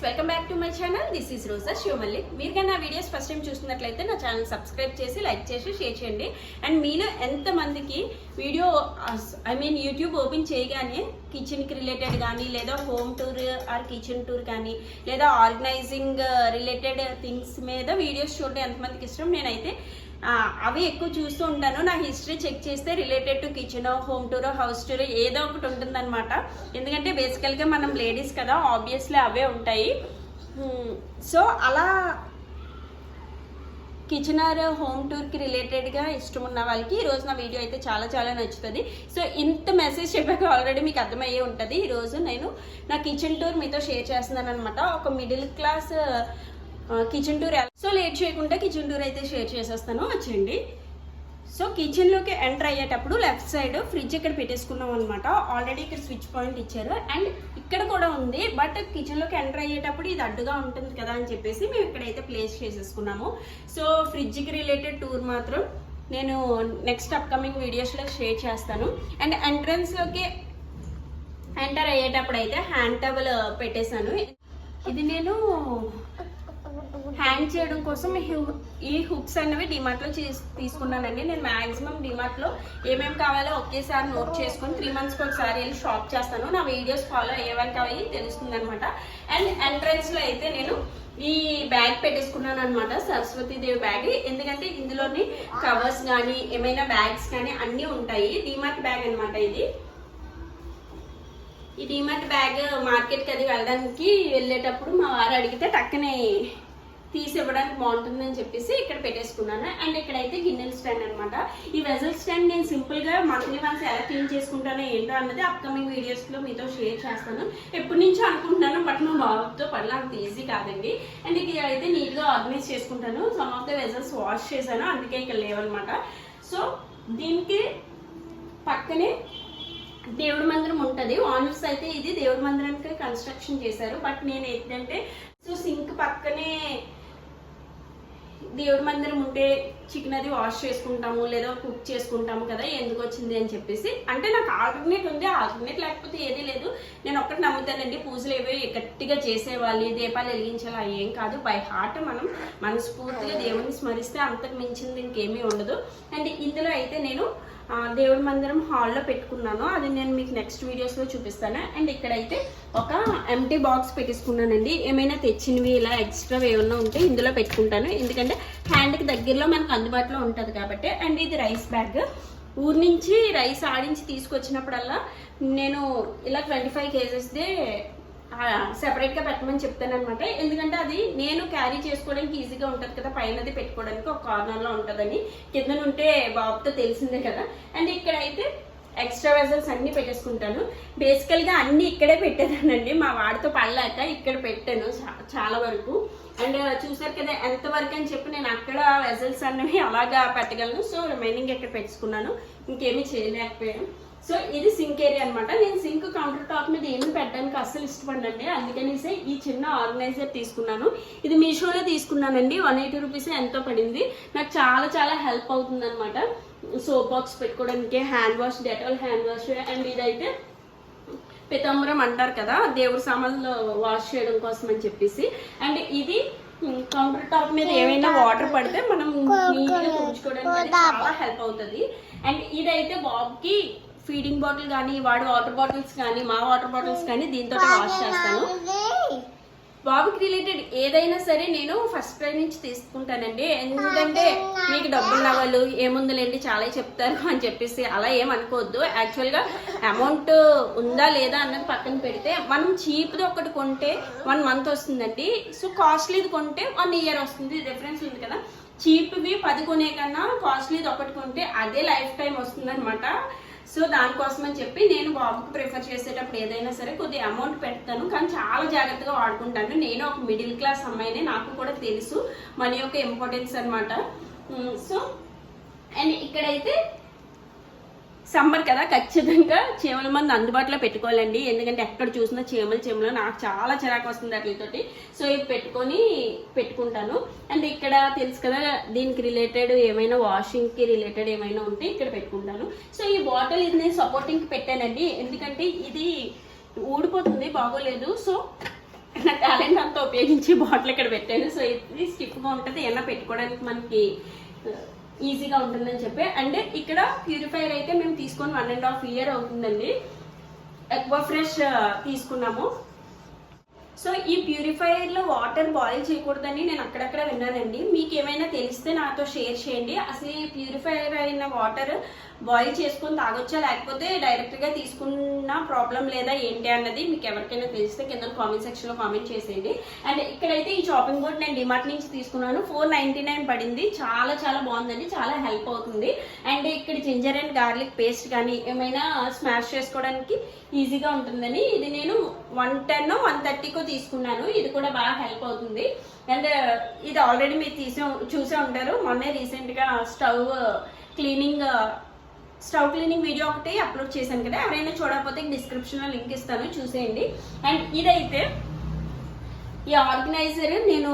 Welcome back to my channel. This is Roja Shivamalli. మీరు కానీ నా వీడియోస్ ఫస్ట్ టైం చూస్తున్నట్లయితే నా ఛానల్ సబ్స్క్రైబ్ చేసి లైక్ చేసి షేర్ చేయండి. అండ్ మీలో ఎంతమందికి వీడియో యూట్యూబ్ ఓపెన్ చేయగానే కిచెన్కి రిలేటెడ్ కానీ లేదా home tour or kitchen tour కానీ లేదా ఆర్గనైజింగ్ రిలేటెడ్ థింగ్స్ మీద వీడియోస్ చూడడం ఎంతమందికి ఇష్టం? నేనైతే అవి ఎక్కువ చూస్తూ ఉంటాను. నా హిస్టరీ చెక్ చేస్తే related to kitchen, home tour, house tour ఏదో ఒకటి ఉంటుందన్నమాట. ఎందుకంటే బేసికల్గా మనం లేడీస్ కదా, ఆబ్వియస్లీ అవే ఉంటాయి. సో అలా కిచెన్ ఆర్ హోమ్ టూర్కి రిలేటెడ్గా ఇష్టం ఉన్న వాళ్ళకి ఈరోజు నా వీడియో అయితే చాలా చాలా నచ్చుతుంది. సో ఇంత మెసేజ్ చెప్పాక ఆల్రెడీ మీకు అర్థమయ్యే ఉంటుంది. ఈరోజు నేను నా కిచెన్ టూర్ మీతో షేర్ చేస్తున్నాను అనమాట. ఒక middle class kitchen tour. So late చేయకుండా కిచెన్ టూర్ అయితే షేర్ చేసేస్తాను, వచ్చేయండి. సో కిచెన్లోకి ఎంటర్ అయ్యేటప్పుడు లెఫ్ట్ సైడ్ ఫ్రిడ్జ్ ఇక్కడ పెట్టేసుకున్నాం అనమాట. ఆల్రెడీ ఇక్కడ స్విచ్ పాయింట్ ఇచ్చారు అండ్ ఇక్కడ కూడా ఉంది. బట్ కిచెన్లోకి ఎంటర్ అయ్యేటప్పుడు ఇది అడ్డుగా ఉంటుంది కదా అని చెప్పేసి మేము ఇక్కడైతే ప్లేస్ చేసేసుకున్నాము. సో ఫ్రిడ్జ్కి రిలేటెడ్ టూర్ మాత్రం నేను నెక్స్ట్ అప్కమింగ్ వీడియోస్లో షేర్ చేస్తాను. అండ్ ఎంట్రన్స్లోకి ఎంటర్ అయ్యేటప్పుడు అయితే హ్యాండ్ టవల్ పెట్టేశాను. ఇది నేను హ్యాంగ్ చేయడం కోసం ఈ హుక్స్ అనేవి డిమార్ట్లో తీసుకున్నానండి. నేను మ్యాక్సిమం డిమార్ట్లో ఏమేమి కావాలో ఒకేసారి నోట్ చేసుకొని 3 monthsకి ఒకసారి వెళ్ళి షాప్ చేస్తాను. నా వీడియోస్ ఫాలో అయ్యేవారికి అవి తెలుస్తుంది అనమాట. అండ్ ఎంట్రన్స్లో అయితే నేను ఈ బ్యాగ్ పెట్టేసుకున్నాను అనమాట, సరస్వతీదేవి బ్యాగ్. ఎందుకంటే ఇందులోని కవర్స్ కానీ ఏమైనా బ్యాగ్స్ కానీ అన్నీ ఉంటాయి. డిమార్ట్ బ్యాగ్ అనమాట ఇది. ఈ డిమార్ట్ బ్యాగ్ మార్కెట్కి అది వెళ్ళడానికి వెళ్ళేటప్పుడు మా వారు అడిగితే టక్కనే తీసి ఇవ్వడానికి బాగుంటుందని చెప్పేసి ఇక్కడ పెట్టేసుకున్నాను. అండ్ ఇక్కడైతే గిన్నెల స్టాండ్ అనమాట. ఈ వెజల్ స్టాండ్ నేను సింపుల్గా మంత్లీ వన్స్ ఎలా క్లీన్ చేసుకుంటానో ఏంటో అన్నది అప్కమింగ్ వీడియోస్లో మీతో షేర్ చేస్తాను. ఎప్పటి నుంచో అనుకుంటున్నాను, బట్ నా బాబుతో పడలా అంత ఈజీ కాదండి. అండ్ ఇక్కడ అయితే నీట్గా ఆర్గనైజ్ చేసుకుంటాను. Some of the vessels wash చేశాను, అందుకే ఇక్కడ లేవన్నమాట. సో దీనికి పక్కనే దేవుడి మందిరం ఉంటుంది. ఓనర్స్ అయితే ఇది దేవుడి మందిరానికి కన్స్ట్రక్షన్ చేశారు. బట్ నేను ఏంటంటే సో సింక్ పక్కనే దేవుడి మందిరం ఉంటే చికెన్ అది వాష్ చేసుకుంటాము లేదా కుక్ చేసుకుంటాము కదా, ఎందుకు వచ్చింది అని చెప్పేసి. అంటే నాకు ఆల్టర్నేట్ ఉంది, ఆల్టర్నేట్ లేకపోతే ఏదీ లేదు. నేను ఒక్కటి నమ్ముతానండి, పూజలు ఏవో గట్టిగా చేసేవాళ్ళు, దీపాలు వెలిగించాలి ఏం కాదు. బై హార్ట్ మనం మనస్ఫూర్తిగా దేవుడిని స్మరిస్తే అంతకు మించింది ఇంకేమీ ఉండదు. అండ్ ఇందులో అయితే నేను దేవుడి మందిరం హాల్లో పెట్టుకున్నాను, అది నేను మీకు నెక్స్ట్ వీడియోస్లో చూపిస్తాను. అండ్ ఇక్కడైతే ఒక ఎంటీ బాక్స్ పెట్టేసుకున్నానండి. ఏమైనా తెచ్చినవి ఇలా ఎక్స్ట్రా ఏమన్నా ఉంటే ఇందులో పెట్టుకుంటాను, ఎందుకంటే హ్యాండ్కి దగ్గరలో మనకు అందుబాటులో ఉంటుంది కాబట్టి. అండ్ ఇది రైస్ బ్యాగ్. ఊరి నుంచి రైస్ ఆడించి తీసుకొచ్చినప్పుడల్లా నేను ఇలా 25 kgsదే సెపరేట్గా పెట్టమని చెప్తాను అనమాట. ఎందుకంటే అది నేను క్యారీ చేసుకోవడానికి ఈజీగా ఉంటుంది కదా, పైనది పెట్టుకోవడానికి ఒక కార్నర్లో ఉంటుందని. కింద ఉంటే బాబుతో తెలిసిందే కదా. అండ్ ఇక్కడైతే ఎక్స్ట్రా వెజల్స్ అన్నీ పెట్టేసుకుంటాను. బేసికల్గా అన్నీ ఇక్కడే పెట్టేదానండి, మా వాడితో పడలేక ఇక్కడ పెట్టాను చాలా వరకు. అండ్ చూసారు కదా ఎంతవరకు అని చెప్పి నేను అక్కడ వెజల్స్ అన్నవి అలాగా పెట్టగలను. సో రిమైనింగ్ ఇక్కడ పెట్టుకున్నాను, ఇంకేమీ చేయలేకపోయాను. సో ఇది సింక్ ఏరియా అనమాట. నేను సింక్ కౌంటర్ టాప్ మీద ఏమి పెట్టడానికి అస్సలు ఇష్టపడండి, అందుకనేసి ఈ చిన్న ఆర్గనైజర్ తీసుకున్నాను. ఇది మీషోలో తీసుకున్నానండి, 180 రూపీస్ ఎంతో పడింది. నాకు చాలా చాలా హెల్ప్ అవుతుంది అనమాట. సోప్ బాక్స్ పెట్టుకోవడానికి, hand wash, Dettol hand wash. And ఇదైతే పితాంబరం అంటారు కదా, దేవుడి సామాన్లు వాష్ చేయడం కోసం అని చెప్పేసి. అండ్ ఇది కౌంటర్ టాప్ మీద ఏమైనా వాటర్ పడితే మనం నీట్గా తుడుచుకోవడానికి చాలా హెల్ప్ అవుతుంది. అండ్ ఇదైతే బాబుకి ఫీడింగ్ బాటిల్ కానీ, వాడి వాటర్ బాటిల్స్ కానీ, మా వాటర్ బాటిల్స్ కానీ దీంతో వాష్ చేస్తాను. బాబుకి రిలేటెడ్ ఏదైనా సరే నేను ఫస్ట్ ప్రైజ్ నుంచి తీసుకుంటానండి. ఎందుకంటే మీకు డబ్బులు నవ్వాలి ఏముందులేండి చాలా చెప్తారు అని చెప్పేసి అలా ఏమనుకోవద్దు. యాక్చువల్గా అమౌంట్ ఉందా లేదా అన్నది పక్కన పెడితే మనం చీప్ది ఒకటి కొంటే 1 month వస్తుందండి. సో కాస్ట్లీది కొంటే 1 year వస్తుంది, డిఫరెన్స్ ఉంది కదా. చీప్వి 10 కొనే కన్నా కాస్ట్లీది ఒకటి కొంటే అదే లైఫ్ టైం వస్తుంది అనమాట. సో దానికోసం అని చెప్పి నేను బాబుకి ప్రిఫర్ చేసేటప్పుడు ఏదైనా సరే కొద్దిగా అమౌంట్ పెడతాను, కానీ చాలా జాగ్రత్తగా వాడుకుంటాను. నేను ఒక మిడిల్ క్లాస్ అమ్మాయిని, నాకు కూడా తెలుసు మనీ యొక్క ఇంపార్టెన్స్ అనమాట. సో అండ్ ఇక్కడైతే సమ్మర్ కదా, ఖచ్చితంగా చీమల మందు అందుబాటులో పెట్టుకోవాలండి. ఎందుకంటే ఎక్కడ చూసినా చీమలు నాకు చాలా చిరాకు వస్తుంది వాటితోటి. సో ఇది పెట్టుకుంటాను. అండ్ ఇక్కడ తెలుసు కదా దీనికి రిలేటెడ్ ఏమైనా వాషింగ్కి రిలేటెడ్ ఏమైనా ఉంటే ఇక్కడ పెట్టుకుంటాను. సో ఈ బాటిల్ ఇది నేను సపోర్టింగ్కి పెట్టానండి, ఎందుకంటే ఇది ఊడిపోతుంది, బాగోలేదు. సో నా టాలెంట్ అంతా ఉపయోగించి బాటిల్ ఇక్కడ పెట్టాను. సో ఇది స్టిఫ్గా ఉంటుంది, ఏమన్నా పెట్టుకోవడానికి మనకి ఈజీగా ఉంటుందని చెప్పి. అండ్ ఇక్కడ ప్యూరిఫైయర్ అయితే మేము తీసుకొని 1.5 year అవుతుందండి. ఎక్వా ఫ్రెష్ తీసుకున్నాము. సో ఈ ప్యూరిఫైయర్లో వాటర్ బాయిల్ చేయకూడదని నేను అక్కడక్కడ విన్నానండి. మీకు ఏమైనా తెలిస్తే నాతో షేర్ చేయండి. అసలు ఈ ప్యూరిఫైయర్ అయిన వాటర్ బాయిల్ చేసుకొని తాగొచ్చా, లేకపోతే డైరెక్ట్గా తీసుకున్న ప్రాబ్లం లేదా ఏంటి అన్నది మీకు ఎవరికైనా తెలిస్తే కింద కామెంట్ సెక్షన్లో కామెంట్ చేసేయండి. అండ్ ఇక్కడైతే ఈ చాపింగ్ బోర్డ్ నేను డిమార్ట్ నుంచి తీసుకున్నాను. 499 పడింది. చాలా చాలా బాగుందండి, చాలా హెల్ప్ అవుతుంది. అండ్ ఇక్కడ జింజర్ అండ్ గార్లిక్ పేస్ట్ కానీ ఏమైనా స్మాష్ చేసుకోవడానికి ఈజీగా ఉంటుందని ఇది నేను 110 130 తీసుకున్నాను. ఇది కూడా బాగా హెల్ప్ అవుతుంది. అండ్ ఇది ఆల్రెడీ మీరు చూసే ఉంటారు. మొన్నే రీసెంట్గా స్టవ్ క్లీనింగ్ వీడియో ఒకటి అప్లోడ్ చేశాను కదా, ఎవరైనా చూడకపోతే డిస్క్రిప్షన్లో లింక్ ఇస్తాను, చూసేయండి. అండ్ ఇదైతే ఈ ఆర్గనైజర్ నేను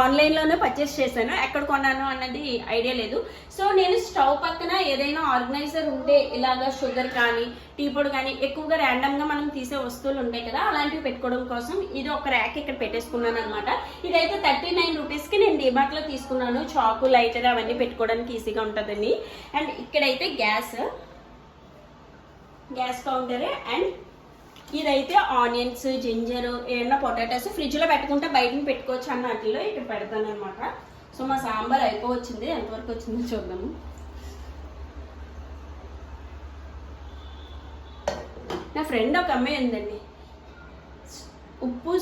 ఆన్లైన్లోనే పర్చేస్ చేశాను. ఎక్కడ కొన్నాను అన్నది ఐడియా లేదు. సో నేను స్టవ్ పక్కన ఏదైనా ఆర్గనైజర్ ఉంటే ఇలాగా షుగర్ కానీ టీ పొడి కానీ ఎక్కువగా ర్యాండమ్గా మనం తీసే వస్తువులు ఉంటాయి కదా, అలాంటివి పెట్టుకోవడం కోసం ఇది ఒక ర్యాక్ ఇక్కడ పెట్టేసుకున్నాను అనమాట. ఇదైతే 39 రూపీస్కి నేను డిమార్ట్లో తీసుకున్నాను. చాకు, లైటర్ అవన్నీ పెట్టుకోవడానికి ఈజీగా ఉంటుందని. అండ్ ఇక్కడైతే గ్యాస్ కౌంటరే. అండ్ ఇదైతే ఆనియన్స్, జింజర్, ఏమన్నా పొటాటోస్ ఫ్రిడ్జ్లో పెట్టుకుంటే బయటని పెట్టుకోవచ్చు అన్న వాటిలో ఇక్కడ పెడతాను అనమాట. సో మా సాంబార్ అయిపోవచ్చింది, ఎంతవరకు వచ్చిందో చూద్దాము. నా ఫ్రెండ్ ఒక అమ్మాయి ఉందండి, ఉప్పు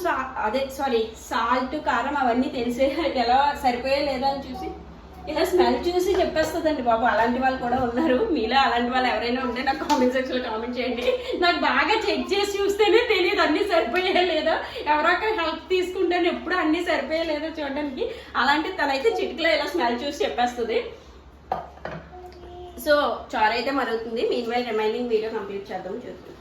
సాల్ట్, కారం అవన్నీ తెలిసే ఎలా సరిపోయే లేదా అని చూసి ఇలా స్మెల్ చూసి చెప్పేస్తుందండి బాబు. అలాంటి వాళ్ళు కూడా ఉన్నారు. మీలో అలాంటి వాళ్ళు ఎవరైనా ఉంటే నాకు కామెంట్ సెక్షన్లో కామెంట్ చేయండి. నాకు బాగా చెక్ చేసి చూస్తేనే తెలియదు అన్నీ సరిపోయే లేదో, ఎవరో ఒక హెల్ప్ తీసుకుంటేనే ఎప్పుడు అన్నీ సరిపోయే లేదో చూడడానికి. అలాంటి తనైతే చిటికలో ఇలా స్మెల్ చూసి చెప్పేస్తుంది. సో చారు అయితే మరుగుతుంది. మీన్వైల్ రిమైనింగ్ వీడియో కంప్లీట్ చేద్దాం, చూద్దాం.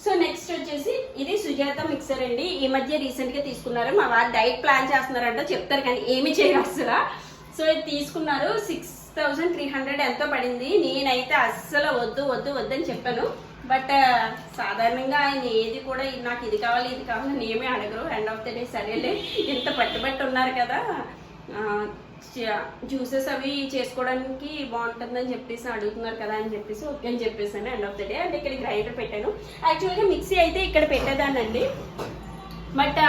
సో నెక్స్ట్ వచ్చేసి ఇది సుజాత మిక్సర్ అండి. ఈ మధ్య రీసెంట్గా తీసుకున్నారు. మా వారు డైట్ ప్లాన్ చేస్తున్నారంట, చెప్తారు కానీ ఏమి చేయరు అసలు. సో ఇది తీసుకున్నారు. 6300 ఎంతో పడింది. నేనైతే అస్సలు వద్దు అని చెప్పాను. బట్ సాధారణంగా ఆయన ఏది కూడా నాకు ఇది కావాలి అని ఏమీ అడగరు. ఎండ్ ఆఫ్ ద డే సరేలే ఇంత పట్టుబట్టి ఉన్నారు కదా, జ్యూసెస్ అవి చేసుకోవడానికి బాగుంటుందని చెప్పేసి అడుగుతున్నారు కదా అని చెప్పేసి ఓకే అని చెప్పేసాను ఎండ్ ఆఫ్ ద డే. అంటే ఇక్కడ గ్రైండర్ పెట్టాను. యాక్చువల్గా మిక్సీ అయితే ఇక్కడ పెట్టేదానండి, బట్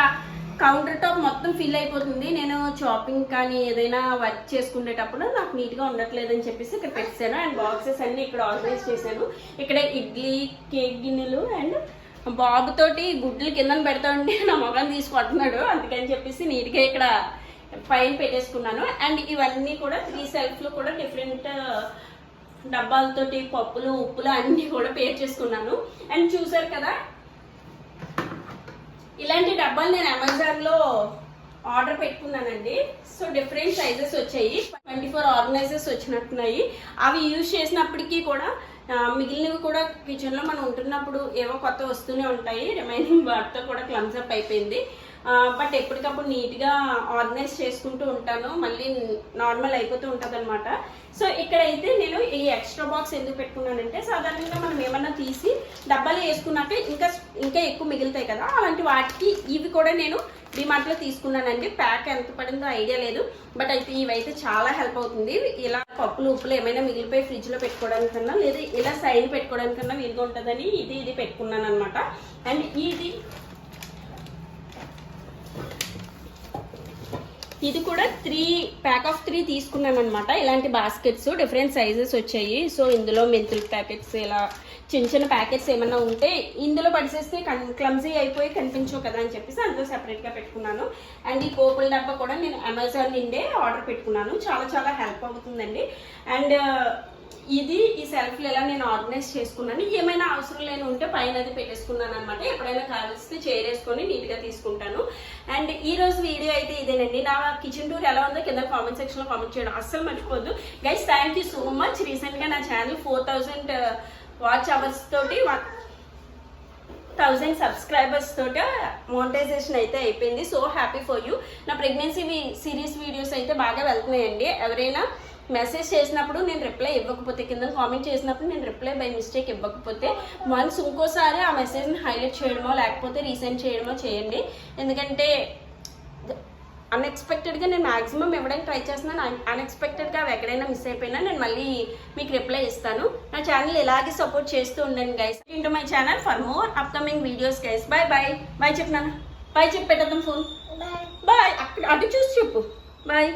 కౌంటర్ టాప్ మొత్తం ఫిల్ అయిపోతుంది. నేను చాపింగ్ కానీ ఏదైనా వర్క్ చేసుకునేటప్పుడు నాకు నీట్గా ఉండట్లేదని చెప్పేసి ఇక్కడ పెట్టాను. అండ్ బాక్సెస్ అన్ని ఇక్కడ ఆర్గనైజ్ చేశాను. ఇక్కడ ఇడ్లీ, కేక్ గిన్నెలు అండ్ బాబుతోటి గుడ్లు కింద పెడతా ఉంటే నా మొగం తీసుకుంటున్నాడు, అందుకని చెప్పేసి నీట్గా ఇక్కడ పైన పెట్టేసుకున్నాను. అండ్ ఇవన్నీ కూడా 3 సెల్ఫ్లు కూడా డిఫరెంట్ డబ్బాలతోటి పప్పులు, ఉప్పులు అన్నీ కూడా పేర్ చేసుకున్నాను. అండ్ చూసారు కదా, ఇలాంటి డబ్బాలు నేను అమెజాన్లో ఆర్డర్ పెట్టుకున్నానండి. సో డిఫరెంట్ సైజెస్ వచ్చాయి. 24 ఆర్గనైజర్స్ వచ్చినట్టున్నాయి. అవి యూజ్ చేసినప్పటికీ కూడా మిగిలినవి కూడా కిచెన్లో మనం ఉంటున్నప్పుడు ఏవో కొత్త వస్తూనే ఉంటాయి. రిమైనింగ్ వాటితో కూడా క్లమ్స్ అప్ అయిపోయింది. బట్ ఎప్పటికప్పుడు నీట్గా ఆర్గనైజ్ చేసుకుంటూ ఉంటాను, మళ్ళీ నార్మల్ అయిపోతూ ఉంటుంది అనమాట. సో ఇక్కడైతే నేను ఈ ఎక్స్ట్రా బాక్స్ ఎందుకు పెట్టుకున్నానంటే, సాధారణంగా మనం ఏమన్నా తీసి డబ్బాలు వేసుకున్నాక ఇంకా ఎక్కువ మిగులుతాయి కదా, అలాంటి వాటికి ఇవి కూడా నేను డిమార్ట్లో తీసుకున్నానండి. ప్యాక్ ఎంత పడిందో ఐడియా లేదు, బట్ అయితే ఇవైతే చాలా హెల్ప్ అవుతుంది. ఇలా పప్పులు, ఉప్పులు ఏమైనా మిగిలిపోయి ఫ్రిడ్జ్లో పెట్టుకోవడానికన్నా లేదా ఇలా సైడ్ పెట్టుకోవడానికన్నా వీలుగా ఉంటుందని ఇది పెట్టుకున్నాను అనమాట. అండ్ ఇది కూడా 3 ప్యాక్ ఆఫ్ 3 తీసుకున్నాను అనమాట. ఇలాంటి బాస్కెట్స్ డిఫరెంట్ సైజెస్ వచ్చాయి. సో ఇందులో మెంతుల ప్యాకెట్స్, ఇలా చిన్న ప్యాకెట్స్ ఏమన్నా ఉంటే ఇందులో పడిసేస్తే క్లమ్జీ అయిపోయి కనిపించవు కదా అని చెప్పేసి అందులో సెపరేట్గా పెట్టుకున్నాను. అండ్ ఈ పోపుల డబ్బా కూడా నేను అమెజాన్ నుండే ఆర్డర్ పెట్టుకున్నాను. చాలా చాలా హెల్ప్ అవుతుందండి. అండ్ ఈ సెల్ఫ్లు ఎలా నేను ఆర్గనైజ్ చేసుకున్నాను. ఏమైనా అవసరం లేని ఉంటే పైన అది పెట్టేసుకున్నాను అనమాట. ఎప్పుడైనా కావాల్సి చేరేసుకొని నీట్గా తీసుకుంటాను. అండ్ ఈ రోజు వీడియో అయితే ఇదేనండి. నా కిచెన్ టూర్ ఎలా ఉందో కింద కామెంట్ సెక్షన్లో కామెంట్ చేయడం అస్సలు మర్చిపోద్దు guys. Thank you so much. రీసెంట్గా నా ఛానల్ 4000 వాచ్ అవర్స్ తోటి 1000 సబ్స్క్రైబర్స్ తోటి మోనిటైజేషన్ అయితే అయిపోయింది. So happy for you. నా ప్రెగ్నెన్సీ సిరీస్ వీడియోస్ అయితే బాగా వెళ్తున్నాయండి. ఎవరైనా మెసేజ్ చేసినప్పుడు నేను రిప్లై ఇవ్వకపోతే, కింద కామెంట్ చేసినప్పుడు నేను రిప్లై బై మిస్టేక్ ఇవ్వకపోతే వన్స్ ఇంకోసారి ఆ మెసేజ్ని హైలైట్ చేయడమో లేకపోతే రీసెండ్ చేయడమో చేయండి. ఎందుకంటే అన్ఎక్స్పెక్టెడ్గా నేను మ్యాక్సిమం ఇవ్వడానికి ట్రై చేస్తున్నాను. అన్ఎక్స్పెక్టెడ్గా అవి ఎక్కడైనా మిస్ అయిపోయినా నేను మళ్ళీ మీకు రిప్లై ఇస్తాను. నా ఛానల్ ఇలాగే సపోర్ట్ చేస్తూ ఉండండి guys. Into my channel for more upcoming videos guys. Bye bye. Bye చెప్పినాను. బాయ్ చెప్పి పెట్టద్దాం ఫోన్. బాయ్. అక్కడ అటు చూసి చెప్పు. బాయ్.